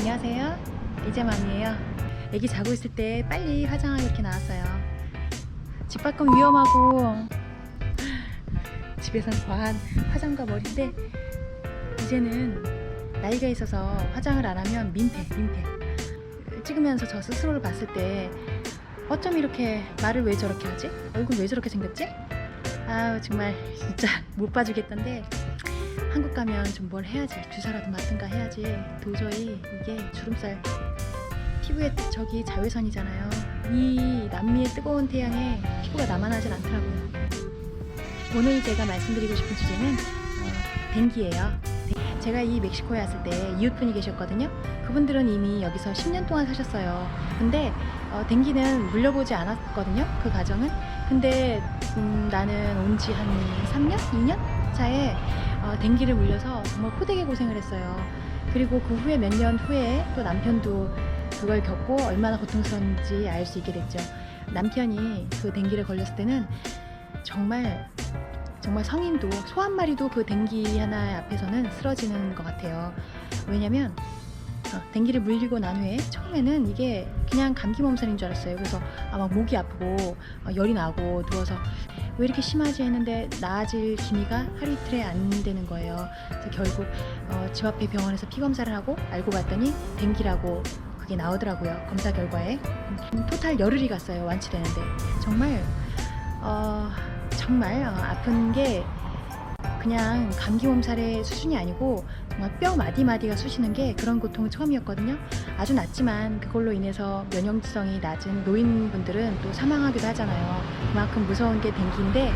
안녕하세요. 리제맘이에요. 애기 자고 있을 때 빨리 화장하고 이렇게 나왔어요. 집 밖은 위험하고 집에선 과한 화장과 머리인데 이제는 나이가 있어서 화장을 안 하면 민폐. 찍으면서 저 스스로를 봤을 때 어쩜 이렇게 말을 왜 저렇게 하지? 얼굴 왜 저렇게 생겼지? 아우 정말 진짜 못 봐주겠던데 한국 가면 좀 뭘 해야지, 주사라도 맞든가 해야지. 도저히 이게 주름살 피부에 저기 자외선이잖아요. 이 남미의 뜨거운 태양에 피부가 남아나질 않더라고요. 오늘 제가 말씀드리고 싶은 주제는 댕기예요. 제가 이 멕시코에 왔을 때 이웃분이 계셨거든요. 그분들은 이미 여기서 10년 동안 사셨어요. 근데 댕기는 물려보지 않았거든요, 그 가정은. 근데 나는 온 지 한 3년? 2년 차에 댕기를 물려서 정말 호되게 고생을 했어요. 그리고 그 후에 몇 년 후에 또 남편도 그걸 겪고 얼마나 고통스러운지 알 수 있게 됐죠. 남편이 그 댕기를 걸렸을 때는 정말 성인도 소 한 마리도 그 댕기 하나 앞에서는 쓰러지는 것 같아요. 왜냐면 댕기를 물리고 난 후에 처음에는 이게 그냥 감기 몸살인 줄 알았어요. 그래서 막 목이 아프고 열이 나고 누워서 왜 이렇게 심하지 했는데 나아질 기미가 하루 이틀에 안 되는 거예요. 그래서 결국 집 앞에 병원에서 피 검사를 하고 알고 봤더니 댕기라고 그게 나오더라고요. 검사 결과에 토탈 열흘이 갔어요. 완치되는데 정말 아픈 게 그냥 감기 몸살의 수준이 아니고 정말 뼈 마디마디가 쑤시는 게 그런 고통은 처음이었거든요. 아주 낮지만 그걸로 인해서 면역성이 낮은 노인분들은 또 사망하기도 하잖아요. 그만큼 무서운 게 댕기인데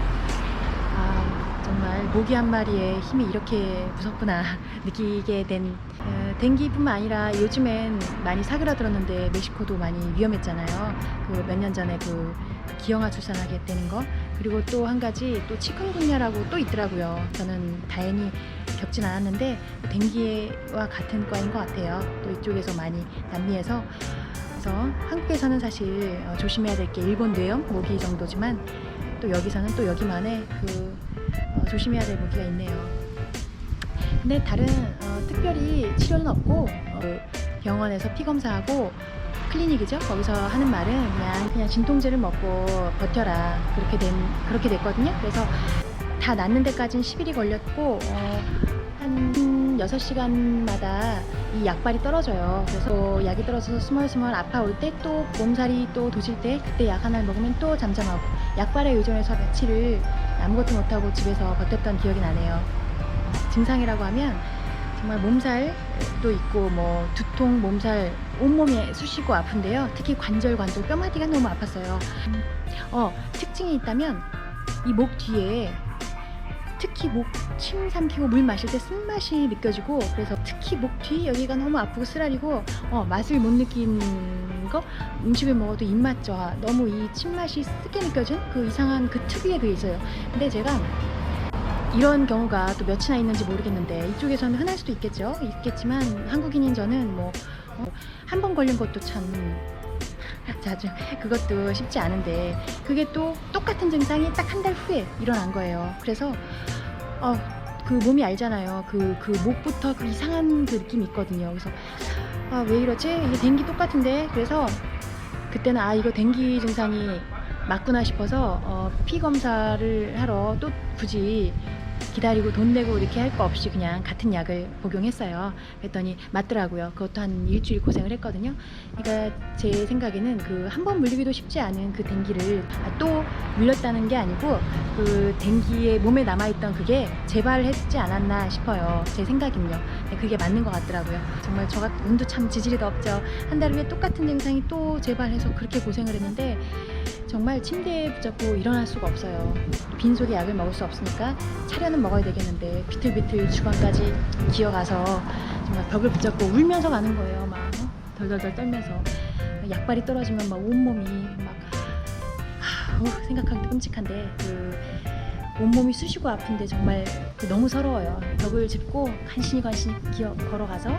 정말 모기 한 마리의 힘이 이렇게 무섭구나 느끼게 된 댕기뿐만 아니라 요즘엔 많이 사그라들었는데 멕시코도 많이 위험했잖아요. 그 몇 년 전에 그 기형아 출산하게 되는 거. 그리고 또 한 가지 또 치kungunya라고 또 있더라고요. 저는 다행히 겪진 않았는데 댕기와 같은 과인 것 같아요. 또 이쪽에서 많이 남미에서. 그래서 한국에서는 사실 조심해야 될 게 일본 뇌염 모기 정도지만 또 여기서는 또 여기만의 조심해야 될 모기가 있네요. 근데 다른 특별히 치료는 없고 병원에서 피 검사하고 클리닉이죠. 거기서 하는 말은 그냥 진통제를 먹고 버텨라 그렇게 됐거든요. 그래서 다 낫는 데까지는 10일이 걸렸고 한 6시간마다 이 약발이 떨어져요. 그래서 약이 떨어져서 스멀스멀 아파올 때 또 몸살이 또 도질 때 그때 약 하나를 먹으면 또 잠잠하고 약발에 의존해서 며칠을 아무것도 못하고 집에서 버텼던 기억이 나네요. 증상이라고 하면 정말 몸살도 있고 뭐 두통, 몸살, 온몸이 쑤시고 아픈데요. 특히 관절, 뼈마디가 너무 아팠어요. 특징이 있다면 이 목 뒤에 특히 침 삼키고 물 마실 때 쓴맛이 느껴지고 그래서 특히 목 뒤 여기가 너무 아프고 쓰라리고 맛을 못 느끼는 거 음식을 먹어도 입맛 저하 너무 이 침맛이 쓰게 느껴진 그 이상한 그 특유의 그게 있어요. 근데 제가 이런 경우가 또 몇이나 있는지 모르겠는데 이쪽에서는 흔할 수도 있겠지만 한국인인 저는 한 번 걸린 것도 참 자주 그것도 쉽지 않은데 그게 또 똑같은 증상이 딱 한 달 후에 일어난 거예요. 그래서 그 몸이 알잖아요. 그 목부터 그 이상한 그 느낌이 있거든요. 그래서 왜 이러지? 이게 댕기 똑같은데. 그래서 그때는 이거 댕기 증상이 맞구나 싶어서 피 검사를 하러 또 굳이 기다리고 돈 내고 이렇게 할 거 없이 그냥 같은 약을 복용했어요. 그랬더니 맞더라고요. 그것도 한 일주일 고생을 했거든요. 그러니까 제 생각에는 그 한 번 물리기도 쉽지 않은 그 댕기를 또 물렸다는 게 아니고 그 댕기의 몸에 남아있던 그게 재발했지 않았나 싶어요. 제 생각은요. 그게 맞는 것 같더라고요. 정말 저 같은 운도 참 지지리가 없죠. 한 달 후에 똑같은 증상이 또 재발해서 그렇게 고생을 했는데 정말 침대에 붙잡고 일어날 수가 없어요. 빈속에 약을 먹을 수 없으니까 차려는 먹어야 되겠는데 비틀비틀 주방까지 기어가서 정말 벽을 붙잡고 울면서 가는 거예요. 막 덜덜덜 떨면서 약발이 떨어지면 막 온몸이 생각하기도 끔찍한데 그 온몸이 쑤시고 아픈데 정말 너무 서러워요. 벽을 짚고 간신히 걸어가서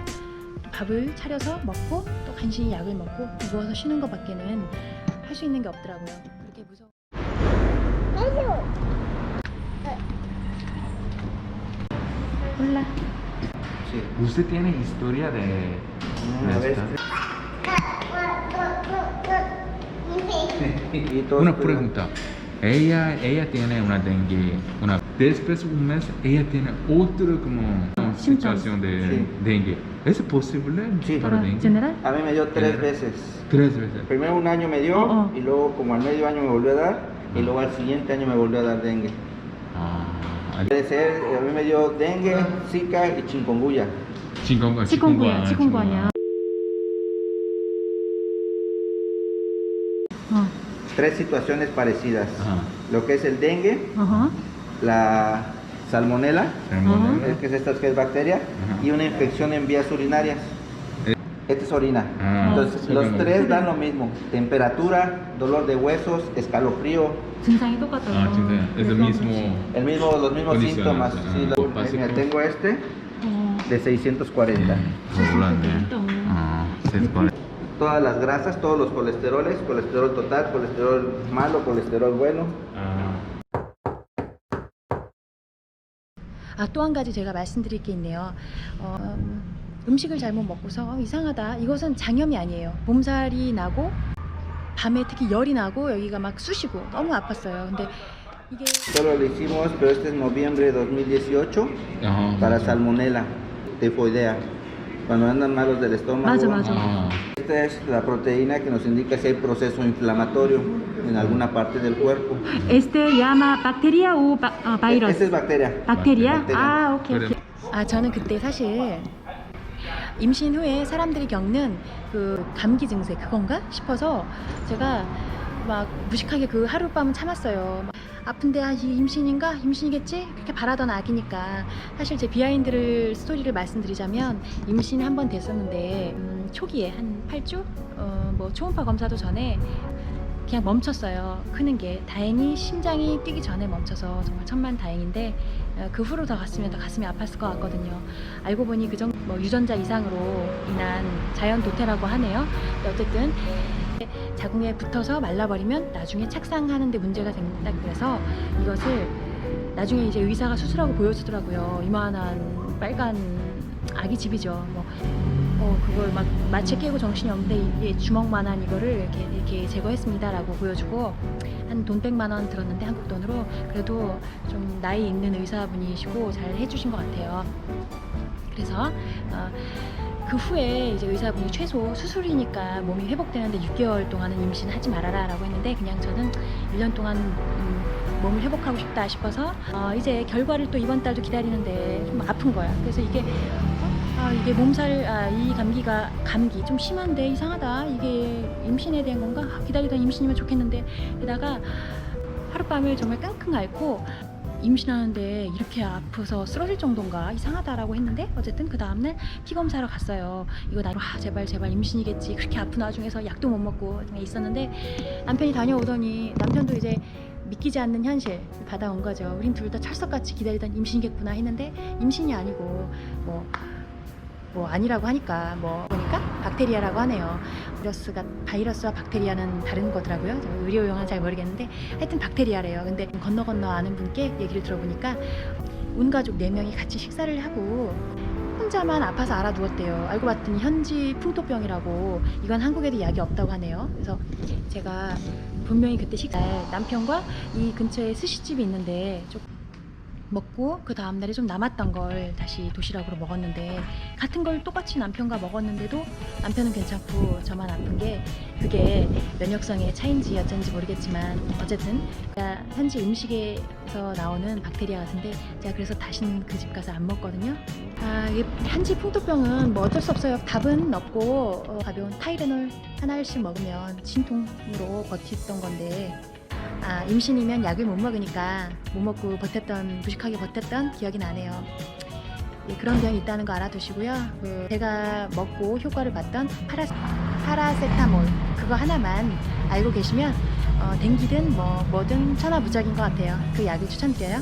밥을 차려서 먹고 또 간신히 약을 먹고 누워서 쉬는 것밖에는 할 수 있는 게 없더라고요. 그렇게 무서워. 몰라. Sí. ¿Usted tiene historia de A ver. esta? Y todo Una esto- pregunta. Ella tiene una dengue, después de un mes ella tiene otra como situación de Sí. dengue. ¿Es posible Sí. para dengue? general? A mí me dio 3 veces. 3 veces. Primero un año me dio, Oh, oh. y luego como al medio año me volvió a dar, y luego al siguiente año me volvió a dar dengue. Ah, Puede ser, a mí me dio dengue, zika y chikungunya. chikungunya. 3 situaciones parecidas. Ajá. Lo que es el dengue, la salmonela, que es esta que es bacteria, Ajá. y una infección en vías urinarias. Esta es orina. Ah, Entonces, sí, los como- 3 dan lo mismo: temperatura, dolor de huesos, escalofrío, 증상이 똑같아요. Ah, 진짜. Es el mismo. los mismos Condiciones, síntomas. ah, Sí, básico. mira, tengo este de 640. Ah, 640. Todas las grasas, todos los colesteroles, colesterol total, colesterol malo, colesterol bueno. 또 한 가지 제가 말씀드릴 게 있네요. 음식을 잘못 먹고서 이상하다. 이것은 장염이 아니에요. 몸살이 나고 밤에 특히 열이 나고 여기가 막 쑤시고 너무 아팠어요. 근데 이게 Solo lo hicimos, pero este es noviembre de 2018 Ajá. para salmonela, tifoidea, cuando andan malos del estómago. 맞아. Ah, Esta es la proteína que nos indica si hay proceso inflamatorio en alguna parte del cuerpo. Este llama bacteria o virus? Esta es bacteria. Bacteria? Bacteria. 아, 오케이. 그래. 저는 그때 사실 임신 후에 사람들이 겪는 그 감기 증세 그건가 싶어서 제가 막 무식하게 그 하룻밤은 참았어요. 막 아픈데 이 임신인가? 임신이겠지? 그렇게 바라던 아기니까. 사실 제 비하인드를 스토리를 말씀드리자면 임신 한 번 됐었는데 초기에 한 8주? 뭐 초음파 검사도 전에 그냥 멈췄어요. 크는 게. 다행히 심장이 뛰기 전에 멈춰서 정말 천만 다행인데 그 후로 더 갔으면 더 가슴이 아팠을 것 같거든요. 알고 보니 그 정도 뭐 유전자 이상으로 인한 자연 도태라고 하네요. 근데 어쨌든 자궁에 붙어서 말라버리면 나중에 착상하는데 문제가 된다 그래서 이것을 나중에 이제 의사가 수술하고 보여주더라고요. 이만한 빨간 아기 집이죠. 그걸 막 마취 깨고 정신이 없는데 이게 주먹만한 이거를 이렇게 제거했습니다라고 보여주고 한 돈 100만 원 들었는데 한국 돈으로 그래도 좀 나이 있는 의사분이시고 잘 해주신 것 같아요. 그래서 그 후에 이제 의사분이 최소 수술이니까 몸이 회복되는데 6개월 동안은 임신하지 말아라 라고 했는데 그냥 저는 1년 동안 몸을 회복하고 싶다 싶어서 이제 결과를 또 이번 달도 기다리는데 좀 아픈 거야. 그래서 이게 이게 몸살, 이 감기 좀 심한데 이상하다. 이게 임신에 대한 건가? 기다리던 임신이면 좋겠는데 게다가 하룻밤을 정말 끙끙 앓고 임신하는데 이렇게 아파서 쓰러질 정도인가 이상하다라고 했는데 어쨌든 그 다음날 피검사로 갔어요. 이거 나로 제발 임신이겠지. 그렇게 아픈 와중에서 약도 못 먹고 있었는데 남편이 다녀오더니 남편도 이제 믿기지 않는 현실 받아온 거죠. 우린 둘 다 철석같이 기다리던 임신이겠구나 했는데 임신이 아니고 뭐 아니라고 하니까 보니까 박테리아라고 하네요. 바이러스와 박테리아는 다른 거더라고요. 의료 용어는 잘 모르겠는데 하여튼 박테리아래요. 근데 건너 아는 분께 얘기를 들어보니까 온 가족 4명이 같이 식사를 하고 혼자만 아파서 알아누웠대요. 알고 봤더니 현지 풍토병이라고. 이건 한국에도 약이 없다고 하네요. 그래서 제가 분명히 그때 남편과 이 근처에 스시집이 있는데 좀 먹고 그 다음날에 좀 남았던 걸 다시 도시락으로 먹었는데 같은 걸 똑같이 남편과 먹었는데도 남편은 괜찮고 저만 아픈 게 그게 면역성의 차이인지 어쩐지 모르겠지만 어쨌든 현지 음식에서 나오는 박테리아 같은데 제가 그래서 다시는 그 집 가서 안 먹거든요. 이게 현지 풍토병은 뭐 어쩔 수 없어요. 답은 없고 가벼운 타이레놀 하나씩 먹으면 진통으로 버티던 건데 임신이면 약을 못 먹으니까 못 먹고 무식하게 버텼던 기억이 나네요. 그런 병이 있다는 거 알아두시고요. 제가 먹고 효과를 봤던 파라세타몰 그거 하나만 알고 계시면 댕기든 뭐든 천하무적인 것 같아요. 그 약을 추천드려요.